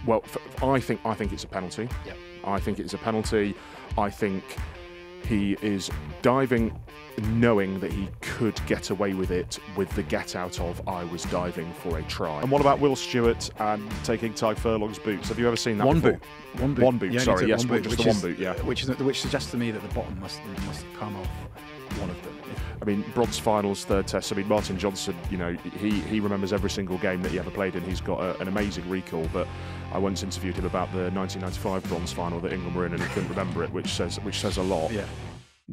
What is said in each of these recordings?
Well, I think it's a penalty. Yeah. I think it's a penalty. I think he is diving knowing that he could get away with it with the get out of "I was diving for a try." And what about Will Stewart and taking Ty Furlong's boots? Have you ever seen that One before? boot. One boot. Yeah, sorry, yes, one boot, just the one boot, yeah. Which suggests to me that the bottom must come off one of them. I mean, bronze finals, third test. I mean, Martin Johnson, you know, he remembers every single game that he ever played in. He's got an amazing recall, but I once interviewed him about the 1995 bronze final that England were in, and he couldn't remember it, which says a lot. Yeah.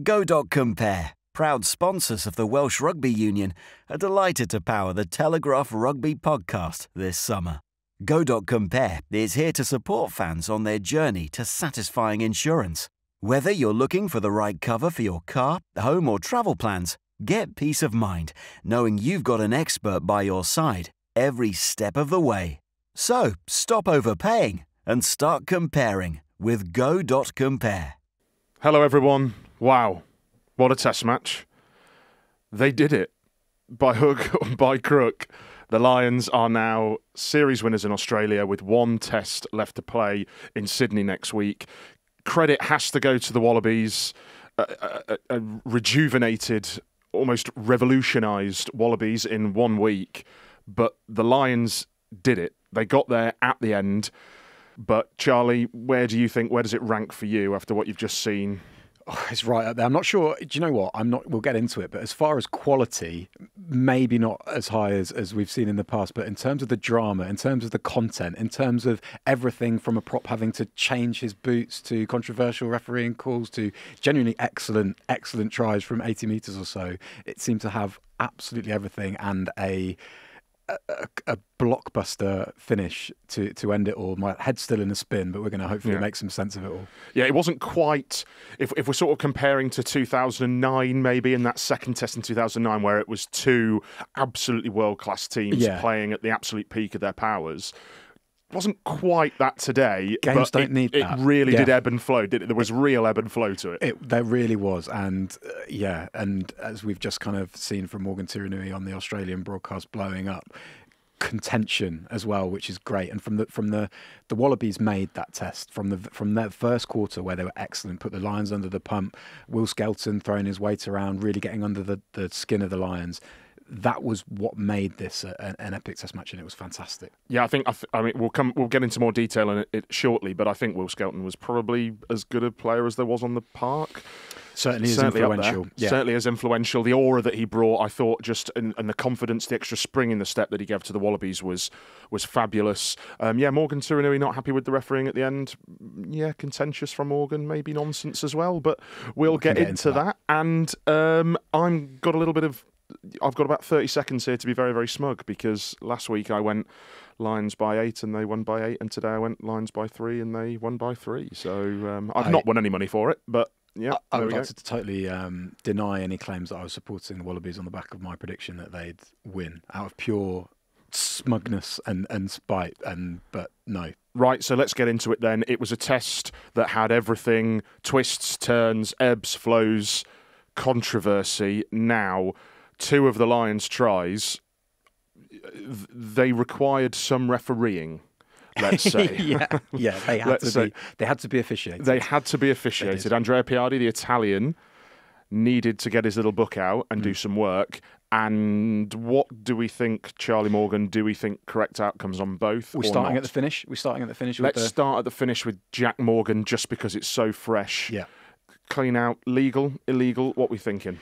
Go.Compare, proud sponsors of the Welsh Rugby Union, are delighted to power the Telegraph Rugby Podcast this summer. Go.Compare is here to support fans on their journey to satisfying insurance. Whether you're looking for the right cover for your car, home or travel plans, get peace of mind knowing you've got an expert by your side every step of the way. So, stop overpaying and start comparing with Go.Compare. Hello, everyone. Wow, what a test match. They did it. By hook or by crook. The Lions are now series winners in Australia with one test left to play in Sydney next week. Credit has to go to the Wallabies, a rejuvenated, almost revolutionised Wallabies in 1 week. But the Lions did it. They got there at the end. But Charlie, where does it rank for you after what you've just seen? Oh, it's right up there. I'm not sure. Do you know what? We'll get into it. But as far as quality, maybe not as high as we've seen in the past. But in terms of the drama, in terms of the content, in terms of everything from a prop having to change his boots to controversial refereeing calls to genuinely excellent tries from 80 metres or so, it seemed to have absolutely everything and a blockbuster finish to end it all. My head's still in a spin, but we're going to hopefully make some sense of it all. Yeah, it wasn't quite, if we're sort of comparing to 2009, maybe in that second test in 2009, where it was two absolutely world-class teams playing at the absolute peak of their powers. It wasn't quite that today. Games but don't need that. It really did ebb and flow, didn't it? There was real ebb and flow to it. There really was. And and as we've just kind of seen from Morgan Tirinui on the Australian broadcast blowing up, contention as well, which is great. And from the Wallabies made that test from their first quarter where they were excellent, put the Lions under the pump, Will Skelton throwing his weight around, really getting under the skin of the Lions. That was what made this an epic test match, and it was fantastic. Yeah, I mean, we'll get into more detail on it shortly, but I think Will Skelton was probably as good a player as there was on the park. Certainly is influential. Yeah. Certainly is influential. The aura that he brought, I thought, and the confidence, the extra spring in the step that he gave to the Wallabies was fabulous. Morgan Tirinui not happy with the refereeing at the end. Yeah, contentious from Morgan, maybe nonsense as well, but we'll get into that. And I've got about 30 seconds here to be very, very smug, because last week I went Lions by 8 and they won by 8, and today I went Lions by 3 and they won by 3. So I've not won any money for it, but yeah. I would like to totally deny any claims that I was supporting the Wallabies on the back of my prediction that they'd win out of pure smugness and spite, but no. Right, so let's get into it then. It was a test that had everything: twists, turns, ebbs, flows, controversy. Now, two of the Lions' tries, they required some refereeing, let's say. They had to be officiated. They had to be officiated. Andrea Piardi, the Italian, needed to get his little book out and do some work. And what do we think, Charlie Morgan? Do we think correct outcomes on both? We're starting at the finish. Let's start at the finish with Jac Morgan, just because it's so fresh. Yeah. Clean out, legal, illegal. What are we thinking?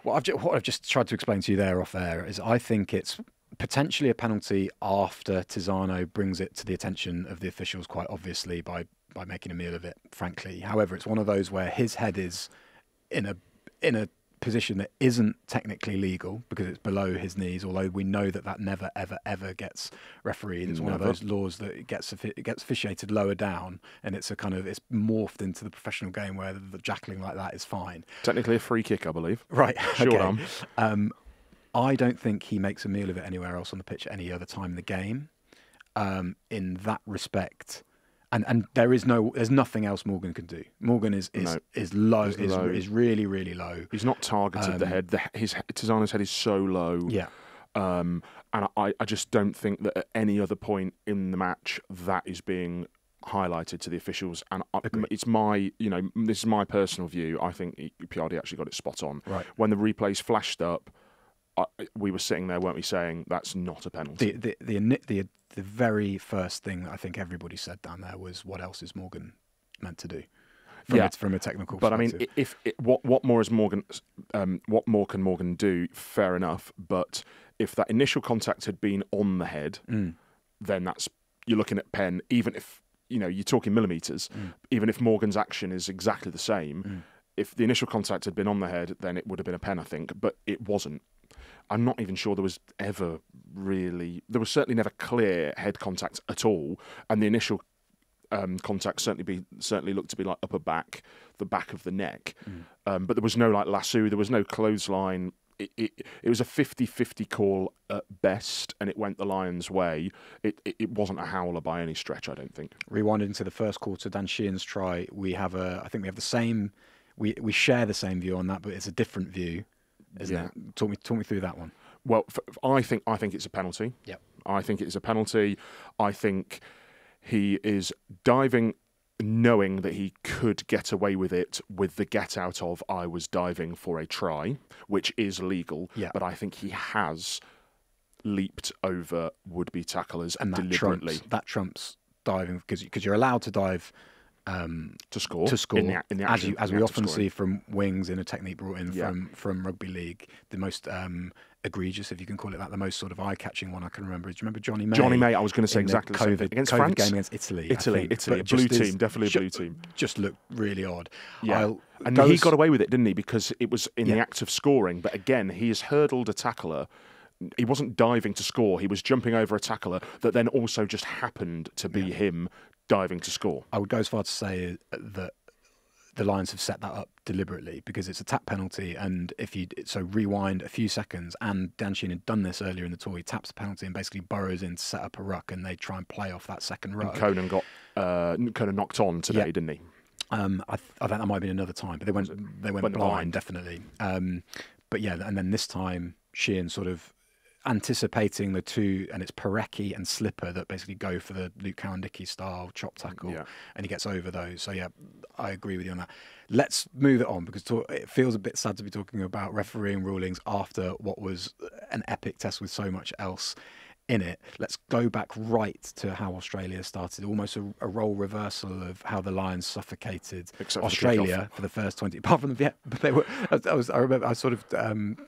What I've just tried to explain to you there off air is I think it's potentially a penalty after Tizzano brings it to the attention of the officials, quite obviously, by making a meal of it, frankly. However, it's one of those where his head is in a position that isn't technically legal because it's below his knees, although we know that never, ever, ever gets refereed. It's one of those laws that it gets officiated lower down, and it's morphed into the professional game where the jackling like that is fine. Technically a free kick, I believe. Right. Short okay. arm. I don't think he makes a meal of it anywhere else on the pitch any other time in the game. In that respect. And there's nothing else Morgan can do. Morgan is low, is really, really low. He's not targeted the head. Tizzano's head is so low. Yeah. And I just don't think that at any other point in the match that is being highlighted to the officials. And it's my, this is my personal view. I think Piardi actually got it spot on. Right. When the replays flashed up, we were sitting there, weren't we, saying that's not a penalty. The very first thing that I think everybody said down there was, what else is Morgan meant to do? From a technical perspective. But I mean, what more can Morgan do? Fair enough. But if that initial contact had been on the head, then you're looking at pen. Even if you're talking millimetres, even if Morgan's action is exactly the same, if the initial contact had been on the head, then it would have been a pen, I think. But it wasn't. I'm not even sure there was certainly never clear head contact at all, and the initial contact certainly looked to be like upper back, the back of the neck, but there was no like lasso, there was no clothesline. It was a 50-50 call at best, and it went the Lions' way. It wasn't a howler by any stretch, I don't think. Rewinding to the first quarter, Dan Sheehan's try, I think we have the same, we share the same view on that, but it's a different view, isn't it? Talk me through that one. Well, I think it's a penalty. Yep. I think it is a penalty. I think he is diving knowing that he could get away with it with the get out of I was diving for a try, which is legal. Yeah. But I think he has leaped over would-be tacklers and deliberately. That trumps diving because you're allowed to dive to score in the action, as we often see from wings in a technique brought in from rugby league. The most egregious, if you can call it that, the most sort of eye-catching one I can remember. Do you remember Johnny May? Johnny May, I was going to say exactly the same thing. Against COVID France? Game against Italy. Italy, a blue team, definitely a blue team. Just looked really odd. Yeah, and he got away with it, didn't he? Because it was in the act of scoring. But again, he has hurdled a tackler. He wasn't diving to score. He was jumping over a tackler that then also just happened to be him diving to score. I would go as far to say that the Lions have set that up deliberately because it's a tap penalty, and if you rewind a few seconds, and Dan Sheehan had done this earlier in the tour, he taps the penalty and basically burrows in to set up a ruck, and they try and play off that second ruck. And Conan knocked on today, didn't he? I think that might have been another time, but they went blind, definitely. But yeah, and then this time Sheehan sort of anticipating the two, and it's Parecki and Slipper that basically go for the Luke Cowan-Dickey style chop tackle, and he gets over those. So yeah, I agree with you on that. Let's move it on because it feels a bit sad to be talking about refereeing rulings after what was an epic test with so much else in it. Let's go back right to how Australia started, almost a role reversal of how the Lions suffocated Australia for the first 20. Apart from I remember I sort of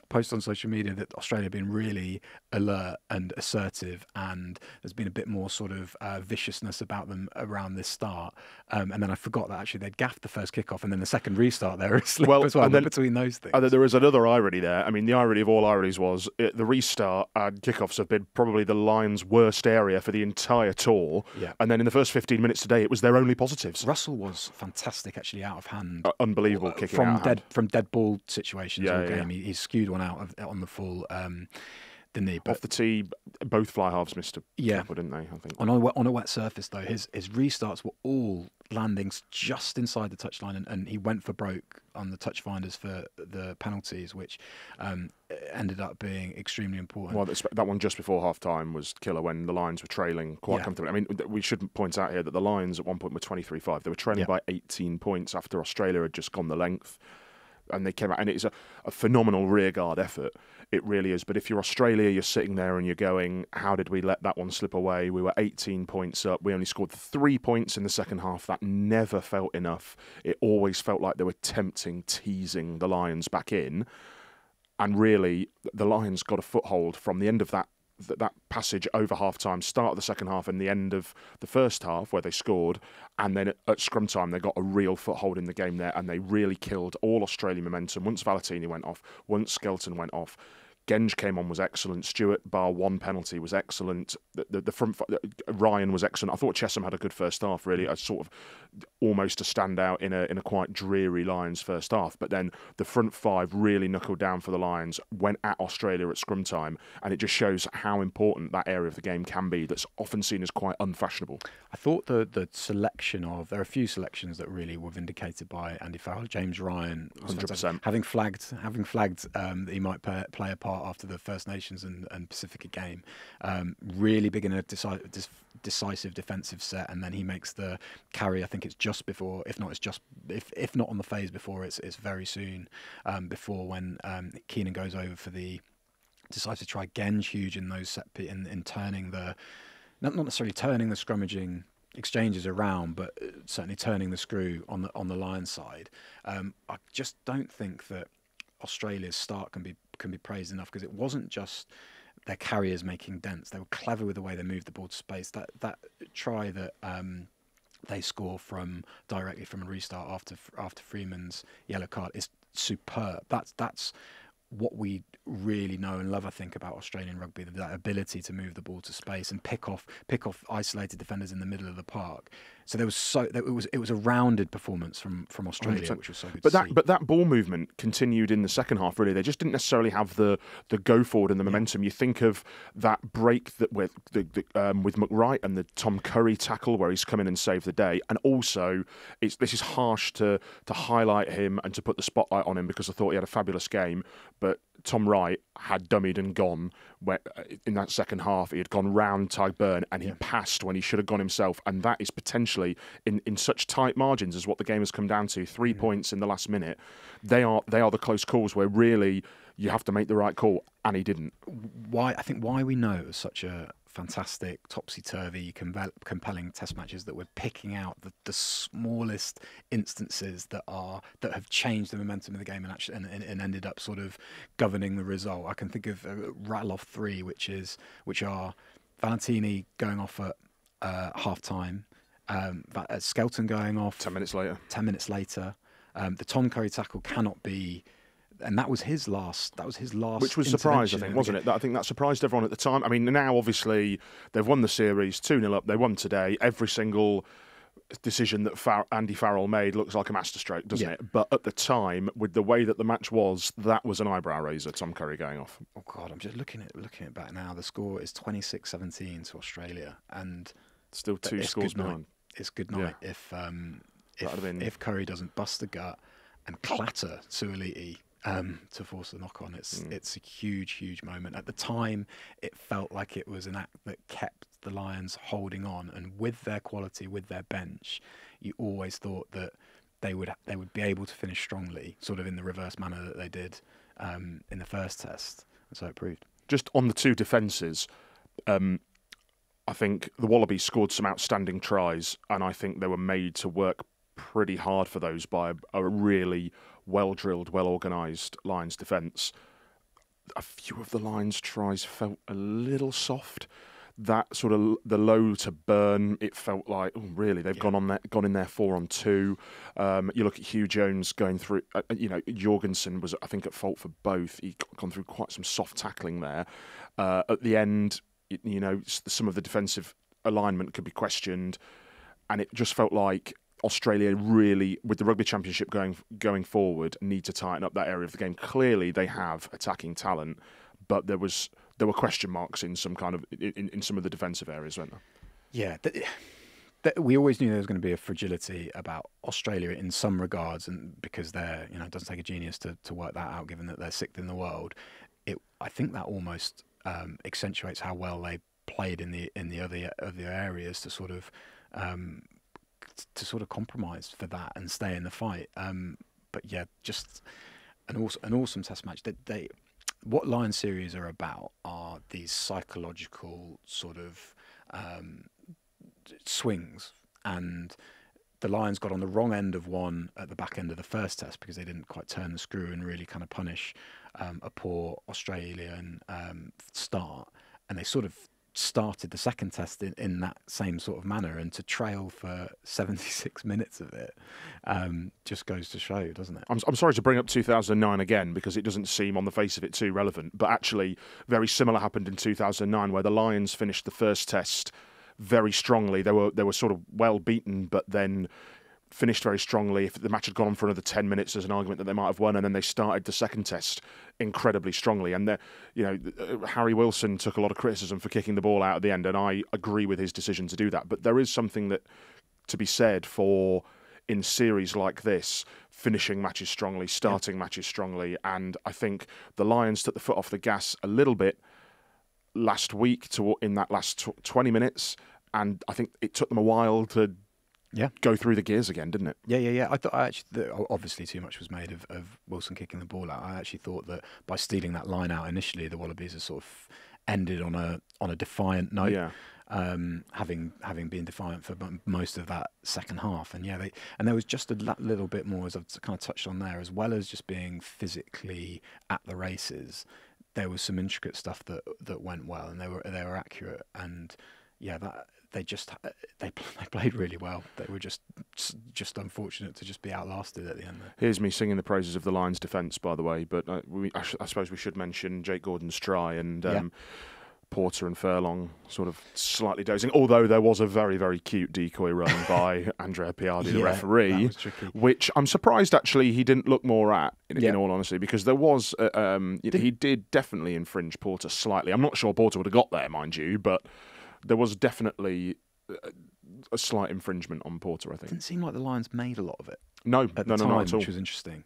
posted on social media that Australia had been really alert and assertive, and there's been a bit more sort of viciousness about them around this start. And then I forgot that actually they'd gaffed the first kickoff, and then the second restart there as well. And then between those things, there was another irony there. I mean, the irony of all ironies was the restart and kickoffs have been probably the Lions' worst area for the entire tour. Yeah. And then in the first 15 minutes today, it was their only positives. Russell was fantastic, actually, out of hand. Unbelievable kicking from dead ball situations all game. He skewed one out on the full. Didn't he? But off the tee, both fly halves missed a couple, didn't they? I think on a wet surface though, his restarts were all landings just inside the touchline, and he went for broke on the touch finders for the penalties, which ended up being extremely important. Well, that one just before half time was killer when the Lions were trailing quite comfortably. I mean, we should point out here that the Lions at one point were 23-5. They were trailing by 18 points after Australia had just gone the length. And they came out, and it is a phenomenal rearguard effort. It really is. But if you're Australia, you're sitting there and you're going, how did we let that one slip away? We were 18 points up. We only scored 3 points in the second half. That never felt enough. It always felt like they were teasing the Lions back in. And really, the Lions got a foothold from the end of that passage over half-time, start of the second half and the end of the first half where they scored, and then at scrum time they got a real foothold in the game there, and they really killed all Australian momentum. Once Valentini went off, once Skelton went off, Genge came on, was excellent. Stewart, bar one penalty, was excellent. The front Ryan was excellent. I thought Chesham had a good first half, really, a sort of almost a standout in a quite dreary Lions first half. But then the front five really knuckled down for the Lions, went at Australia at scrum time, and it just shows how important that area of the game can be that's often seen as quite unfashionable. I thought the selection there are a few selections that really were vindicated by Andy Farrell. James Ryan, 100%. having flagged that he might play a part apart after the First Nations and Pacifica game. Really big in a decisive defensive set, and then he makes the carry. I think it's just before, if not on the phase before, it's very soon before when Keenan goes over for the decisive try. Gen's huge in those in turning the not necessarily turning the scrummaging exchanges around, but certainly turning the screw on the Lions side. I just don't think that Australia's start can be praised enough, because it wasn't just their carriers making dents. They were clever with the way they moved the ball to space. That try that they score directly from a restart after Freeman's yellow card is superb. That's what we really know and love, I think, about Australian rugby, that ability to move the ball to space and pick off isolated defenders in the middle of the park. So it was a rounded performance from Australia, 100%. which was so good to see. But that ball movement continued in the second half, really. They just didn't necessarily have the go forward and the momentum. You think of that break that with McWright and the Tom Curry tackle where he's come in and saved the day. And also, this is harsh to highlight him and to put the spotlight on him, because I thought he had a fabulous game. But Tom Wright had dummied and gone in that second half. He had gone round Tyburn and he passed when he should have gone himself. And that is potentially, in such tight margins as what the game has come down to, 3 points in the last minute, they are the close calls where really you have to make the right call, and he didn't. Why we know it was such a fantastic, topsy-turvy, compelling test matches that we're picking out the smallest instances that have changed the momentum of the game and ended up sort of governing the result. I can think of rattle off three, which are Valentini going off at half-time, Skelton going off 10 minutes later. The Tom Curry tackle cannot be. And that was his last. Which was surprised, I think, wasn't it? I think that surprised everyone at the time. I mean, now obviously they've won the series 2-0 up. They won today. Every single decision that Andy Farrell made looks like a masterstroke, doesn't it? But at the time, with the way that the match was, that was an eyebrow raiser. Tom Curry going off. Oh God, I'm just looking at back now. The score is 26-17 to Australia, and still two scores behind. It's good night if Curry doesn't bust the gut and clatter Suoliti to force the knock on. It's a huge moment. At the time, it felt like it was an act that kept the Lions holding on, and with their quality, with their bench, you always thought that they would be able to finish strongly, sort of in the reverse manner that they did in the first test, and so it proved. Just on the two defences, I think the Wallabies scored some outstanding tries, and I think they were made to work pretty hard for those by a really well-drilled, well-organised Lions defence. A few of the Lions' tries felt a little soft. That sort of the low to burn, it felt like, oh, really, they've gone in there 4-on-2. You look at Hugh Jones going through, Jorgensen was, I think, at fault for both. He gone through quite some soft tackling there. At the end, some of the defensive alignment could be questioned, and it just felt like Australia really, with the Rugby Championship going forward, need to tighten up that area of the game. Clearly, they have attacking talent, but there were question marks in some kind of in some of the defensive areas, weren't there? Yeah, we always knew there was going to be a fragility about Australia in some regards, and because they're it doesn't take a genius to work that out, given that they're sixth in the world. I think that almost accentuates how well they played in the other areas to sort of compromise for that and stay in the fight. But yeah, just an awesome test match. What Lions series are about are these psychological sort of swings, and the Lions got on the wrong end of one at the back end of the first test because they didn't quite turn the screw and really kind of punish a poor Australian start, and they sort of started the second test in that same sort of manner, and to trail for 76 minutes of it just goes to show, doesn't it? I'm sorry to bring up 2009 again, because it doesn't seem on the face of it too relevant, but actually very similar happened in 2009, where the Lions finished the first test very strongly. They were sort of well beaten, but then finished very strongly. If the match had gone on for another 10 minutes, there's an argument that they might have won, and then they started the second test incredibly strongly. And Harry Wilson took a lot of criticism for kicking the ball out at the end, and I agree with his decision to do that. But there is something that to be said for in series like this, finishing matches strongly, starting matches strongly. And I think the Lions took the foot off the gas a little bit last week in that last 20 minutes. And I think it took them a while to go through the gears again, didn't it? Yeah. Obviously too much was made of Wilson kicking the ball out. I actually thought that by stealing that line out initially, the Wallabies had sort of ended on a defiant note. Yeah. Having been defiant for most of that second half, and there was just a little bit more, as I've kind of touched on there, as well as just being physically at the races. There was some intricate stuff that went well, and they were accurate, and they played really well. They were just unfortunate to just be outlasted at the end there. Here's me singing the praises of the Lions' defence, by the way, but I suppose we should mention Jac Gordon's try and. Porter and Furlong sort of slightly dozing, although there was a very, very cute decoy run by Andrea Piardi, the referee, which I'm surprised actually he didn't look more at, in all honesty, because there was, he did definitely infringe Porter slightly. I'm not sure Porter would have got there, mind you, but there was definitely a slight infringement on Porter, I think. It didn't seem like the Lions made a lot of it. No, not at all. Which was interesting.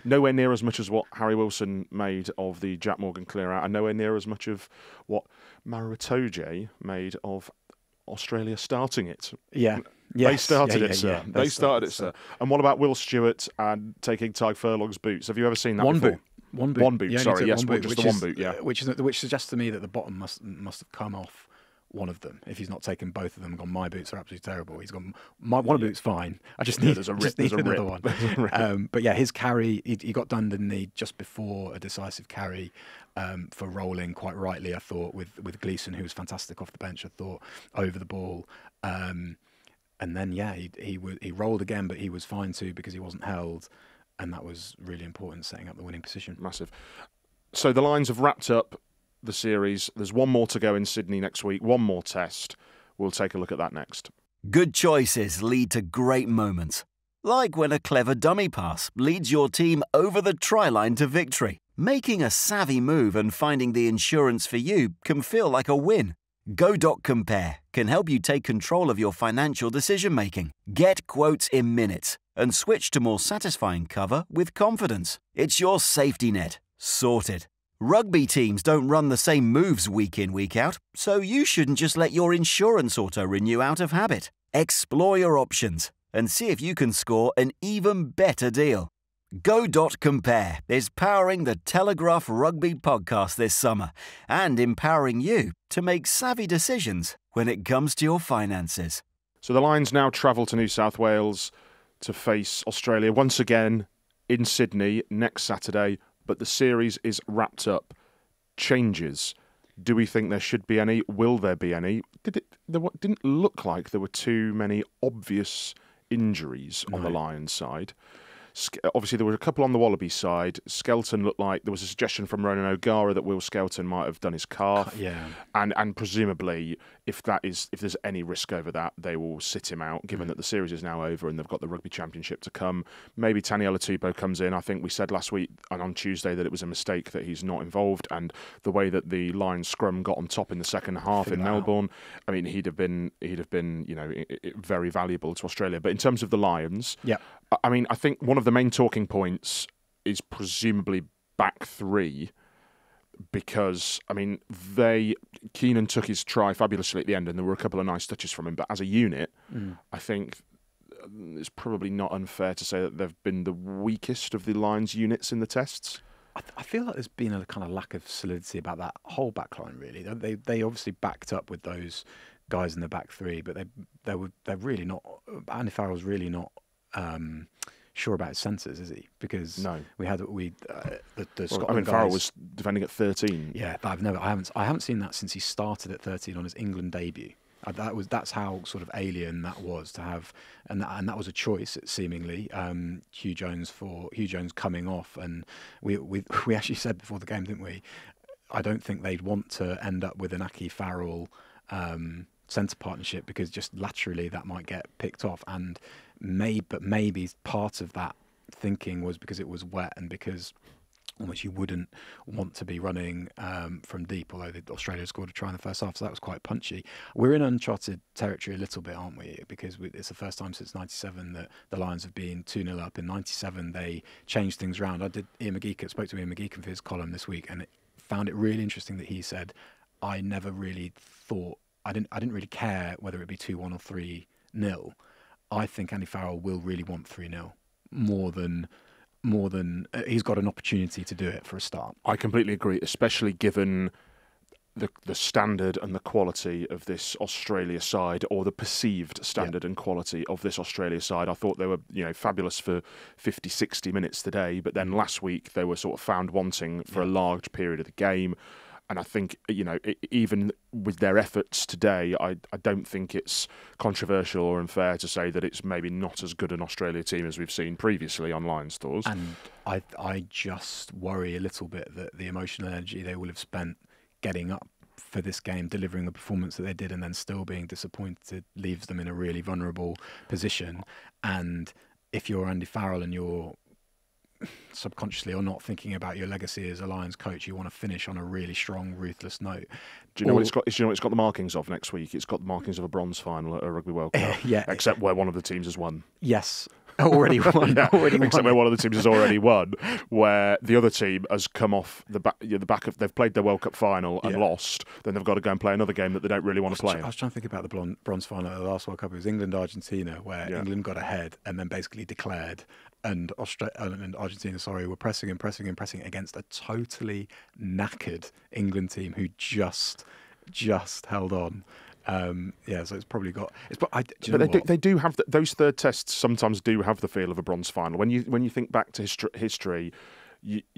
Nowhere near as much as what Harry Wilson made of the Jac Morgan clear-out, and nowhere near as much of what Maro Itoje made of Australia starting it. They started it, sir. They started it, sir. And what about Will Stewart taking Ty Furlong's boots? Have you ever seen that before? One boot. Sorry, yes, one boot, just the one boot. Yeah, which suggests to me that the bottom must have come off one of them. If he's not taken both of them and gone, my boots are absolutely terrible. He's gone, one boot's fine. I just need, there's another one. But yeah, his carry, he got done, didn't he, just before a decisive carry for rolling, quite rightly, I thought, with Gleeson, who was fantastic off the bench, I thought, over the ball. And then, he rolled again, but he was fine too because he wasn't held. And that was really important, setting up the winning position. Massive. So the Lions have wrapped up the series. There's one more to go in Sydney next week, one more test. We'll take a look at that next. Good choices lead to great moments. Like when a clever dummy pass leads your team over the try line to victory. Making a savvy move and finding the insurance for you can feel like a win. Go.compare can help you take control of your financial decision-making. Get quotes in minutes and switch to more satisfying cover with confidence. It's your safety net. Sorted. Rugby teams don't run the same moves week in, week out, so you shouldn't just let your insurance auto-renew out of habit. Explore your options and see if you can score an even better deal. Go.compare is powering the Telegraph Rugby Podcast this summer and empowering you to make savvy decisions when it comes to your finances. So the Lions now travel to New South Wales to face Australia once again in Sydney next Saturday. But the series is wrapped up. Changes. Do we think there should be any? Will there be any? There didn't look like there were too many obvious injuries on the Lions side. Obviously, there were a couple on the Wallabies side. Skelton looked like there was a suggestion from Ronan O'Gara that Will Skelton might have done his calf. Yeah. And presumably, if there's any risk over that, they will sit him out, given that the series is now over and they've got the Rugby Championship to come. Maybe Taniela Tupou comes in. I think we said last week and on Tuesday that it was a mistake that he's not involved, and the way that the Lions scrum got on top in the second half in Melbourne, I mean, he'd have been very valuable to Australia. But in terms of the Lions, I mean, I think one of the main talking points is presumably back three, because, I mean, Keenan took his try fabulously at the end and there were a couple of nice touches from him, but as a unit, I think it's probably not unfair to say that they've been the weakest of the Lions units in the tests. I feel like there's been a kind of lack of solidity about that whole backline, really. They obviously backed up with those guys in the back three, but they're really not. Andy Farrell's really not sure about his centres, is he? Because the Scotland I mean, guys, Farrell was defending at 13. Yeah, but I haven't seen that since he started at 13 on his England debut. That's how sort of alien that was to have, and that was a choice seemingly. Hugh Jones coming off, and we actually said before the game, didn't we? I don't think they'd want to end up with an Aki Farrell centre partnership, because just laterally that might get picked off, and maybe part of that thinking was because it was wet and because almost you wouldn't want to be running from deep, although Australia scored a try in the first half, so that was quite punchy. We're in uncharted territory a little bit, aren't we? Because it's the first time since 97 that the Lions have been 2-0 up. In 97, they changed things around. I spoke to Ian McGeechan for his column this week, and found it really interesting that he said, I never really thought, I didn't really care whether it be 2-1 or 3-0. I think Andy Farrell will really want 3-0 more than he's got an opportunity to do it for a start. I completely agree, especially given the standard and the quality of this Australia side, or the perceived standard and quality of this Australia side. I thought they were, fabulous for 50, 60 minutes today, but then last week they were sort of found wanting for a large period of the game. And I think, even with their efforts today, I don't think it's controversial or unfair to say that it's maybe not as good an Australia team as we've seen previously on Lions tours. And I just worry a little bit that the emotional energy they will have spent getting up for this game, delivering the performance that they did, and then still being disappointed, leaves them in a really vulnerable position. And if you're Andy Farrell and you're subconsciously or not thinking about your legacy as a Lions coach, you want to finish on a really strong, ruthless note. Do you know what it's got? It's got the markings of next week? It's got the markings of a bronze final at a Rugby World Cup. Except where one of the teams has won. Yes. Already won. Except where one of the teams has already won, where the other team has come off the back of, they've played their World Cup final and lost, then they've got to go and play another game that they don't really want to play. I was trying to think about the bronze final of the last World Cup. It was England-Argentina, where England got ahead and then basically declared, and Argentina, were pressing against a totally knackered England team who just held on. So it's probably got. They do have those third tests. Sometimes do have the feel of a bronze final. When you think back to history,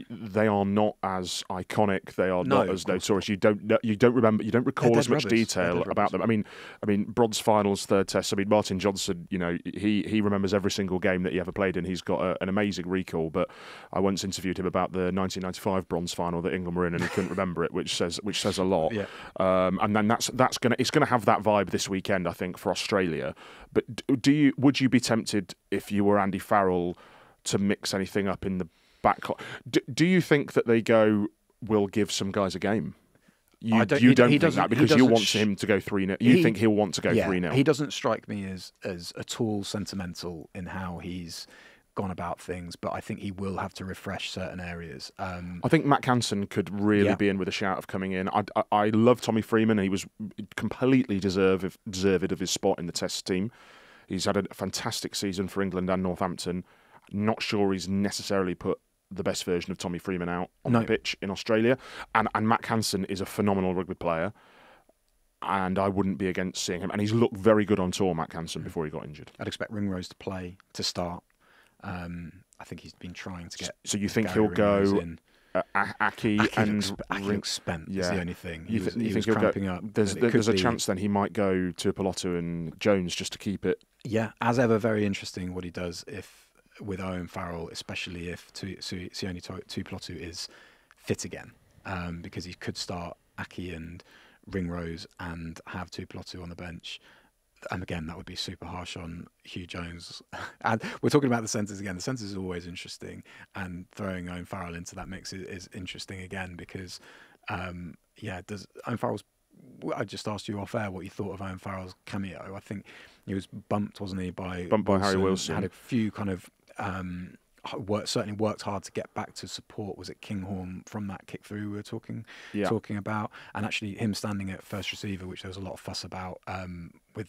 they are not as iconic. They are not as notorious. You don't remember. You don't recall as much detail about them. I mean, bronze finals, third tests. I mean, Martin Johnson. He remembers every single game that he ever played in. He's got an amazing recall. But I once interviewed him about the 1995 bronze final that England were in, and he couldn't remember it, which says a lot. Yeah. And then it's gonna have that vibe this weekend, I think, for Australia. But would you be tempted, if you were Andy Farrell, to mix anything up in the back? Do you think that they will give some guys a game? You don't think that, because you want him to go 3-0. You think he'll want to go 3-0. He doesn't strike me as at all sentimental in how he's gone about things, but I think he will have to refresh certain areas. I think Matt Hansen could really be in with a shout of coming in. I love Tommy Freeman. He was completely deserved of his spot in the Test team. He's had a fantastic season for England and Northampton. Not sure he's necessarily put the best version of Tommy Freeman out on the pitch in Australia. And Matt Hansen is a phenomenal rugby player, and I wouldn't be against seeing him. And he's looked very good on tour, Matt Hansen, before he got injured. I'd expect Ringrose to start. I think he's been trying to get. So you think he'll go Aki and Aki spent is the only thing. You think he'll go? Up. There's a chance then he might go to Pilotu and Jones just to keep it. Yeah, as ever, very interesting what he does with Owen Farrell, especially if Sione Tuipulotu is fit again, because he could start Aki and Ringrose and have Tuipulotu on the bench. And again, that would be super harsh on Hugh Jones. And we're talking about the centres again. The centres is always interesting, and throwing Owen Farrell into that mix is interesting again, because, does Owen Farrell's... I just asked you off air what you thought of Owen Farrell's cameo. I think he was bumped, wasn't he, by Harry Wilson. Had a few kind of... certainly worked hard to get back to support. Was it Kinghorn from that kick through we were talking about? And actually him standing at first receiver, which there was a lot of fuss about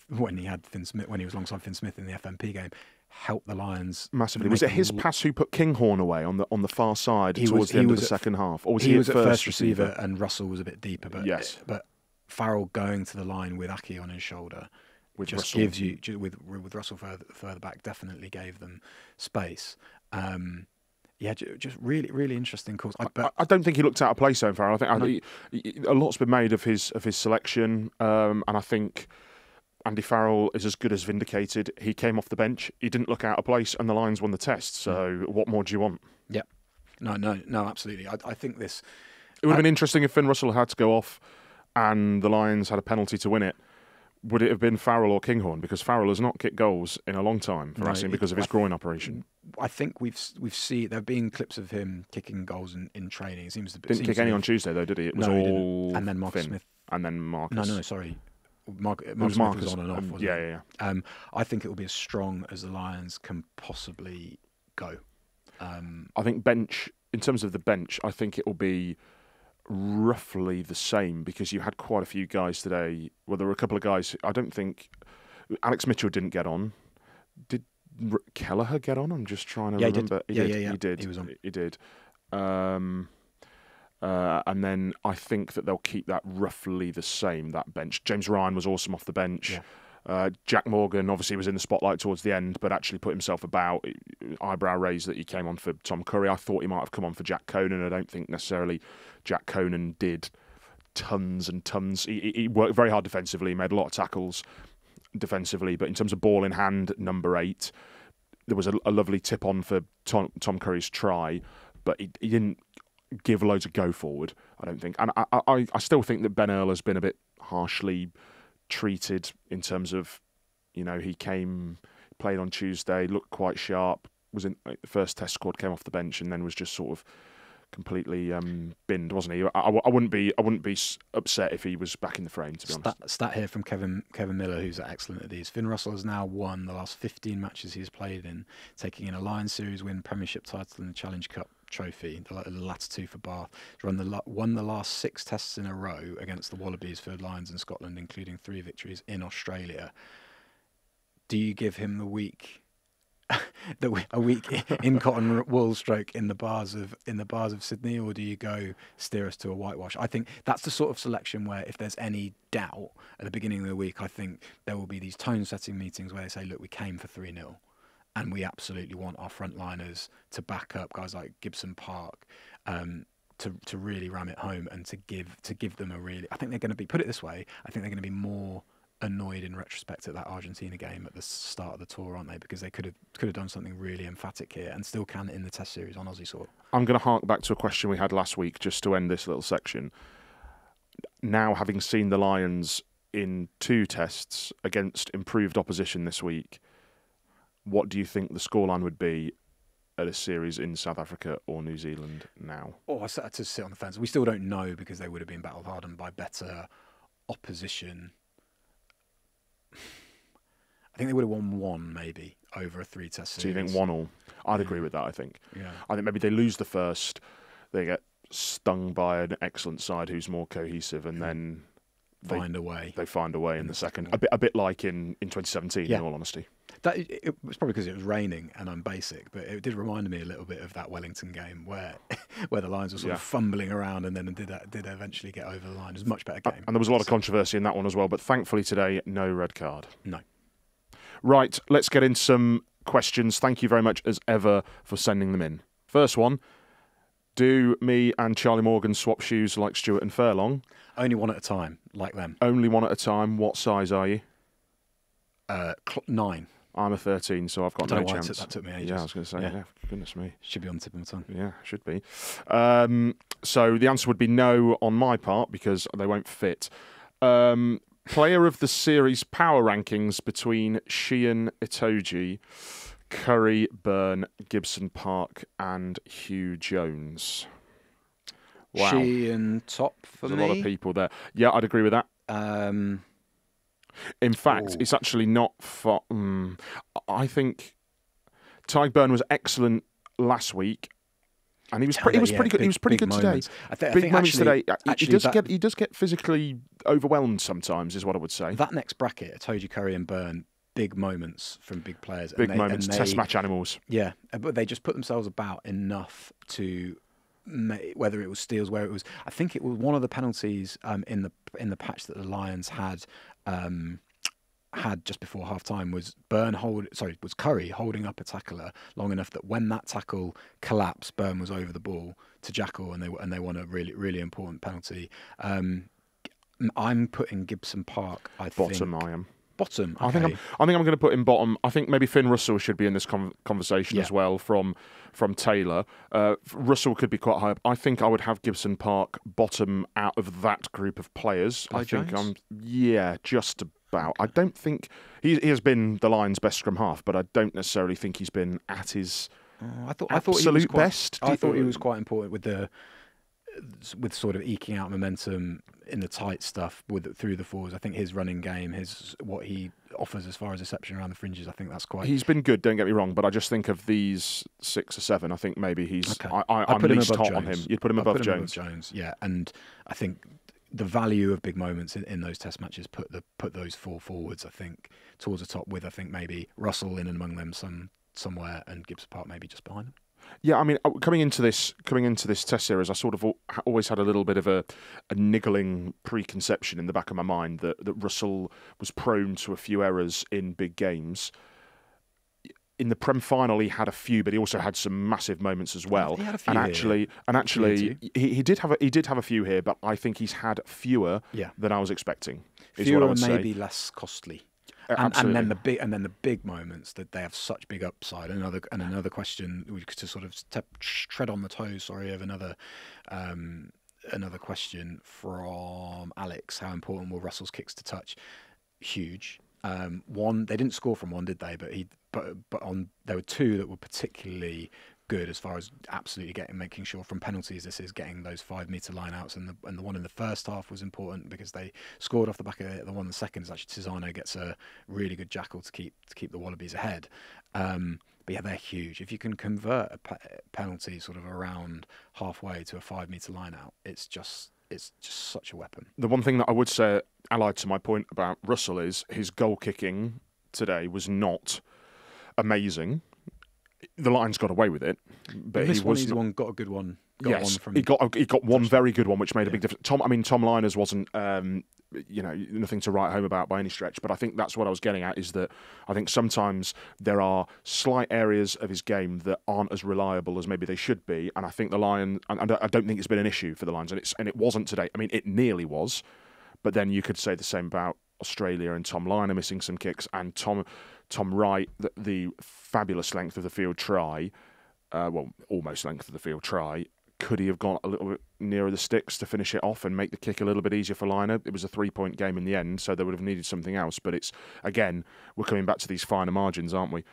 when he had Finn Smith, when he was alongside Finn Smith in the FMP game, helped the Lions massively. Was it his pass who put Kinghorn away on the far side towards the end of the second half? Or was he was at first receiver and Russell was a bit deeper? But Farrell going to the line with Aki on his shoulder, which just Russell gives you, with Russell further back, definitely gave them space. Just really, really interesting calls. I don't think he looked out of place so far. I think a lot's been made of his selection, and I think Andy Farrell is as good as vindicated. He came off the bench, he didn't look out of place, and the Lions won the test. So what more do you want? Yeah, no, absolutely. I think this. It would have been interesting if Finn Russell had to go off, and the Lions had a penalty to win it. Would it have been Farrell or Kinghorn? Because Farrell has not kicked goals in a long time for Racing because of his groin operation. I think we've seen there have been clips of him kicking goals in training. It seems to didn't kick any on Tuesday though, did he? It was all and then Marcus Finn. Smith. And then Marcus. No, sorry. Marcus Smith was on and off. Wasn't yeah. I think it will be as strong as the Lions can possibly go. I think in terms of the bench, I think it will be roughly the same because you had quite a few guys today. Well, there were a couple of guys. I don't think Alex Mitchell didn't get on. Did Kelleher get on? I'm just trying to remember. He did. He did. He was on. He did. And then I think that they'll keep that roughly the same, that bench. James Ryan was awesome off the bench. Yeah. Jac Morgan obviously was in the spotlight towards the end, but actually put himself about. Eyebrow raised that he came on for Tom Curry. I thought he might have come on for Jack Conan. I don't think necessarily Jack Conan did tons and tons. He worked very hard defensively. He made a lot of tackles defensively, but in terms of ball in hand, number 8, there was a lovely tip on for Tom Curry's try, but he didn't give loads of go forward, I don't think. And I still think that Ben Earl has been a bit harshly treated in terms of, he played on Tuesday, looked quite sharp, was in the first test squad, came off the bench, and then was just sort of completely binned, wasn't he? I wouldn't be upset if he was back in the frame, to be honest. Stat here from Kevin Miller, who's excellent at these. Finn Russell has now won the last 15 matches he's played in, taking in a Lions Series win, Premiership title, and the Challenge Cup trophy, the latter 2 for Bath. He's won the last 6 tests in a row against the Wallabies for Lions in Scotland, including 3 victories in Australia. Do you give him the week? A week in cotton wool stroke in the bars of Sydney, or do you go steer us to a whitewash? I think that's the sort of selection where if there's any doubt at the beginning of the week, I think there will be these tone setting meetings where they say, look, we came for 3-0 and we absolutely want our frontliners to back up guys like Gibson Park, to really ram it home and to give them a really. I think they're going to be, put it this way, I think they're going to be more annoyed in retrospect at that Argentina game at the start of the tour, aren't they? Because they could have done something really emphatic here and still can in the Test series on Aussie soil. I'm going to hark back to a question we had last week just to end this little section. Now, having seen the Lions in 2 tests against improved opposition this week, what do you think the scoreline would be at a series in South Africa or New Zealand now? I had to sit on the fence. We still don't know because they would have been battle hardened by better opposition. I think they would have won 1 maybe over a 3-test series. Do you think 1-1? I'd agree with that, I think. Yeah. I think maybe they lose the first, they get stung by an excellent side who's more cohesive, and then they find a way in the second. A bit like in 2017, in all honesty. It was probably because it was raining and I'm basic, but it did remind me a little bit of that Wellington game where the Lions were sort of fumbling around and then did eventually get over the line. It was a much better game. And there was a lot of controversy in that one as well, but thankfully today, no red card. No. Right, let's get into some questions. Thank you very much, as ever, for sending them in. First one, do me and Charlie Morgan swap shoes like Stewart and Furlong? Only one at a time, like them. Only one at a time. What size are you? 9. I'm a 13, so I've got no chance. That took me ages. Yeah, I was going to say, yeah, goodness me. Should be on the tip of my tongue. Yeah, should be. So the answer would be no on my part because they won't fit. Player of the series power rankings between Sheehan, Itoje, Curry, Byrne, Gibson Park and Hugh Jones. Wow. Sheehan top for me. There's a lot of people there. Yeah, I'd agree with that. In fact, it's actually not far. I think Tyg Byrne was excellent last week, and he was pretty good. He was pretty good today. Big moments today. He does get physically overwhelmed sometimes, is what I would say. That next bracket, Itoje, Curry, and Byrne, big moments from big players. Big moments, test match animals. Yeah, but they just put themselves about enough to. Whether it was steals, where it was, I think it was one of the penalties in the patch that the Lions had just before half time was Curry holding up a tackler long enough that when that tackle collapsed, Byrne was over the ball to Jackal and they won a really, really important penalty. I'm putting Gibson Park. Bottom. I am. Bottom. Okay. I think I'm going to put him bottom. I think maybe Finn Russell should be in this conversation as well from Taylor. Russell could be quite high up. I think I would have Gibson Park bottom out of that group of players. Just about. I don't think he has been the Lions' best scrum half, but I don't necessarily think he's been at his I thought absolute best? I thought he was quite important with sort of eking out momentum in the tight stuff through the forwards. I think his running game, what he offers as far as reception around the fringes, I think that's quite. He's been good. Don't get me wrong, but I just think of these 6 or 7. I think maybe he's. Okay. I'm put him least above hot on Jones. him. You'd put him above Jones. Yeah, and I think the value of big moments in those Test matches put those 4 forwards, I think, towards the top. With I think maybe Russell in and among them somewhere, and Gibbs Park maybe just behind them. Yeah, I mean, coming into this Test series, I sort of always had a little bit of a niggling preconception in the back of my mind that Russell was prone to a few errors in big games. In the Prem final, he had a few, but he also had some massive moments as well. He had a few he did have a few here, but I think he's had fewer than I was expecting. Fewer and maybe less costly. And then Absolutely. the big moments that they have such big upside. Another question to sort of tread on the toes. Sorry, of another question from Alex. How important were Russell's kicks to touch? Huge. One, they didn't score from one, did they? But there were 2 that were particularly good as far as absolutely making sure from penalties. This is getting those 5-metre lineouts, and the one in the first half was important because they scored off the back of it. The one in the second is actually Tizano gets a really good jackal to keep the Wallabies ahead. But yeah, they're huge. If you can convert a penalty sort of around halfway to a 5-metre lineout, it's just such a weapon. The one thing that I would say, allied to my point about Russell, is his goal kicking today was not amazing. The Lions got away with it, but he's got a good one. He got one very good one, which made a big difference. Tom Liners wasn't, nothing to write home about by any stretch. But I think that's what I was getting at, is that I think sometimes there are slight areas of his game that aren't as reliable as maybe they should be. And I think the Lions, and I don't think it's been an issue for the Lions, and it wasn't today. I mean, it nearly was, but then you could say the same about Australia and Tom Liner missing some kicks, and Tom Wright, the fabulous length of the field try, almost length of the field try. Could he have gone a little bit nearer the sticks to finish it off and make the kick a little bit easier for Liner? It was a 3-point game in the end, so they would have needed something else. But we're coming back to these finer margins, aren't we?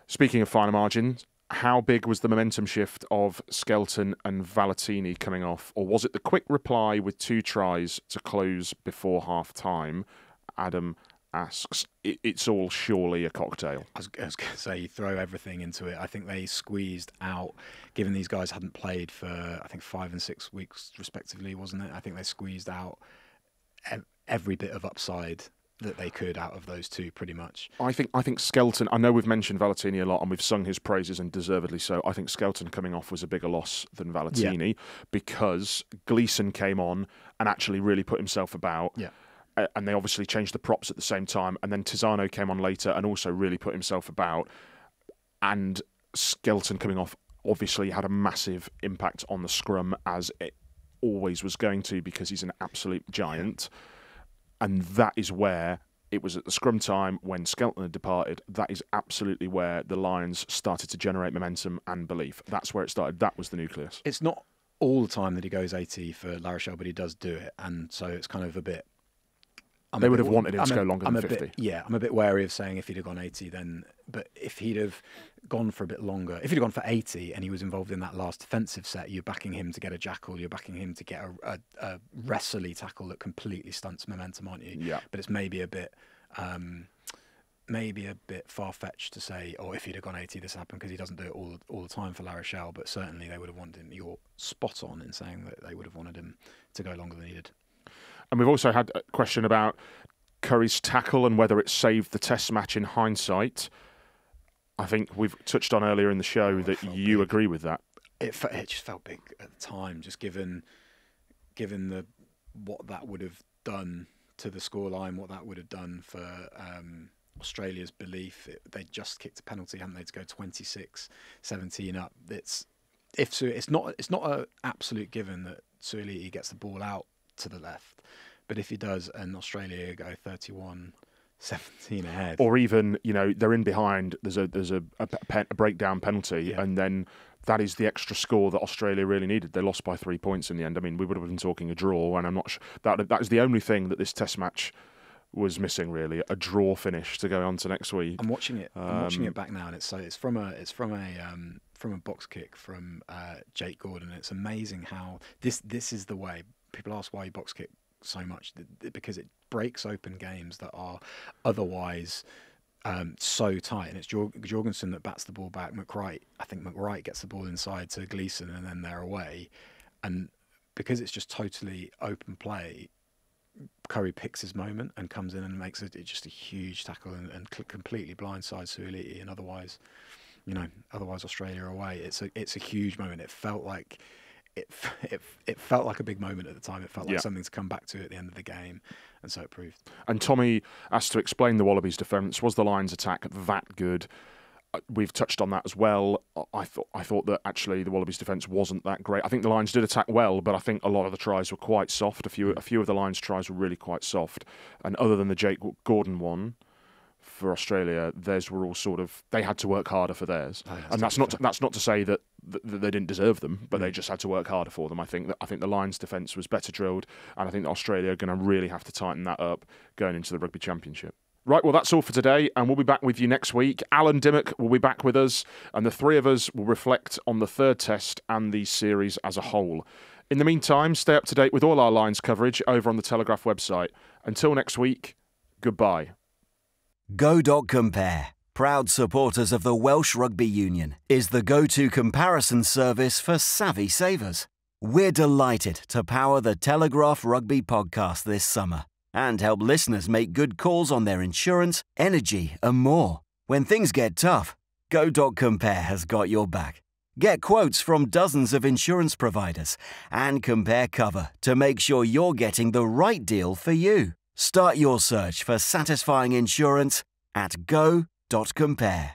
Speaking of finer margins, how big was the momentum shift of Skelton and Valentini coming off? Or was it the quick reply with 2 tries to close before half-time? Adam asks. It's all surely a cocktail. I was going to say, you throw everything into it. I think they squeezed out, given these guys hadn't played for, I think, 5 and 6 weeks respectively, wasn't it? I think they squeezed out every bit of upside that they could out of those 2, pretty much. I think Skelton, I know we've mentioned Valentini a lot and we've sung his praises, and deservedly so. I think Skelton coming off was a bigger loss than Valentini because Gleeson came on and actually really put himself about. Yeah. And they obviously changed the props at the same time. And then Tizano came on later and also really put himself about. And Skelton coming off obviously had a massive impact on the scrum, as it always was going to, because he's an absolute giant. And that is where it was at the scrum time when Skelton had departed. That is absolutely where the Lions started to generate momentum and belief. That's where it started. That was the nucleus. It's not all the time that he goes 80 for La Rochelle, but he does do it. And so it's kind of a bit... They would have wanted him to go longer than 50. I'm a bit wary of saying if he'd have gone 80 then, but if he'd have gone for a bit longer, if he'd have gone for 80 and he was involved in that last defensive set, you're backing him to get a jackal, you're backing him to get a wrestly tackle that completely stunts momentum, aren't you? Yeah. But it's maybe a bit far-fetched to say, if he'd have gone 80, this happened, because he doesn't do it all the time for La Rochelle, but certainly they would have wanted him. You're spot on in saying that they would have wanted him to go longer than he did. And we've also had a question about Curry's tackle and whether it saved the Test match in hindsight. I think we've touched on earlier in the show that you big. Agree with that. It just felt big at the time, just given what that would have done to the scoreline, what that would have done for Australia's belief. They'd just kicked a penalty, hadn't they, to go 26-17 up. It's not an absolute given that Suoliti gets the ball out to the left, but if he does and Australia go 31-17 ahead, or even they're in behind, there's a breakdown penalty, and then that is the extra score that Australia really needed. They lost by 3 points in the end. I mean, we would have been talking a draw, and I'm not sure that is the only thing that this Test match was missing, really, a draw finish to go on to next week. I'm watching it. I'm watching it back now, and it's from a from a box kick from Jac Morgan. It's amazing how this is the way. People ask why you box kick so much, because it breaks open games that are otherwise so tight. And it's Jorgensen that bats the ball back. I think McWright gets the ball inside to Gleeson, and then they're away. And because it's just totally open play, Curry picks his moment and comes in and makes just a huge tackle and completely blindsides Suoliti, and otherwise Australia are away. It's a huge moment. It felt like a big moment at the time. It felt like something to come back to at the end of the game, and so it proved. And Tommy asked to explain the Wallabies' defence. Was the Lions' attack that good? We've touched on that as well. I thought that actually the Wallabies' defence wasn't that great. I think the Lions did attack well, but I think a lot of the tries were quite soft. A few of the Lions' tries were really quite soft. And other than the Jac Morgan one for Australia, theirs were all sort of, they had to work harder for theirs. And that's not to say that they didn't deserve them, but they just had to work harder for them. I think the Lions' defence was better drilled, and I think that Australia are going to really have to tighten that up going into the Rugby Championship. Right, well, that's all for today, and we'll be back with you next week. Alan Dimmock will be back with us, and the three of us will reflect on the third test and the series as a whole. In the meantime, stay up to date with all our Lions coverage over on the Telegraph website. Until next week, goodbye. Go.compare, proud supporters of the Welsh Rugby Union, is the go-to comparison service for savvy savers. We're delighted to power the Telegraph Rugby Podcast this summer and help listeners make good calls on their insurance, energy, and more. When things get tough, Go.compare has got your back. Get quotes from dozens of insurance providers and compare cover to make sure you're getting the right deal for you. Start your search for satisfying insurance at Go.compare.